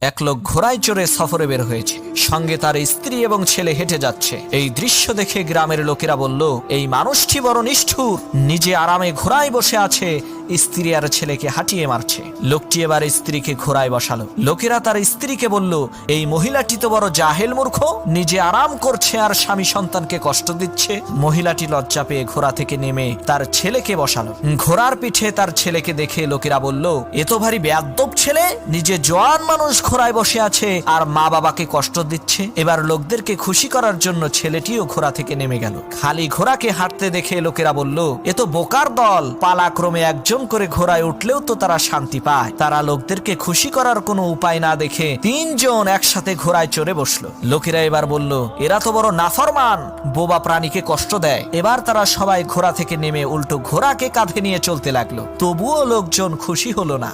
এক লোক ঘোড়ায় চড়ে সফরে বের হয়েছে, সঙ্গে তার স্ত্রী এবং ছেলে হেঁটে যাচ্ছে। এই দৃশ্য দেখে গ্রামের লোকেরা বলল, এই মানুষটি বড় নিষ্ঠুর, নিজে আরামে ঘোড়ায় বসে আছে, স্ত্রী আর ছেলেকে হাঁটিয়ে মারছে। লোকটি এবার স্ত্রীকে ঘোড়ায় বসালো। লোকেরা তার স্ত্রীকে বলল, এই মহিলাটি তো বড় জাহেল মূর্খ, নিজে আরাম করছে আর স্বামী সন্তানকে কষ্ট দিচ্ছে। মহিলাটি লজ্জা পেয়ে ঘোড়া থেকে নেমে তার ছেলেকে বসালো। ঘোড়ার পিঠে তার ছেলেকে দেখে লোকেরা বলল, এ তো ভারী বেয়াদ্দব ছেলে, নিজে জোয়ান মানুষ ঘোড়ায় বসে আছে আর মা বাবাকে কষ্ট দিচ্ছে। এবার লোকদেরকে খুশি করার জন্য ছেলেটিও ঘোড়া থেকে নেমে গেল। খালি ঘোড়াকে হাঁটতে দেখে লোকেরা বলল, এ তো বোকার দল, পালাক্রমে একজন করে ঘোড়ায় উঠলেও তো তারা শান্তি পায়। তারা লোকদেরকে খুশি করার কোনো উপায় না দেখে তিনজন একসাথে ঘোড়ায় চড়ে বসলো। লোকেরা এবার বলল, এরা তো বড় নাফরমান, বোবা প্রাণীকে কষ্ট দেয়। এবার তারা সবাই ঘোড়া থেকে নেমে উল্টো ঘোড়াকে কাঁধে নিয়ে চলতে লাগলো। তবুও লোকজন খুশি হলো না।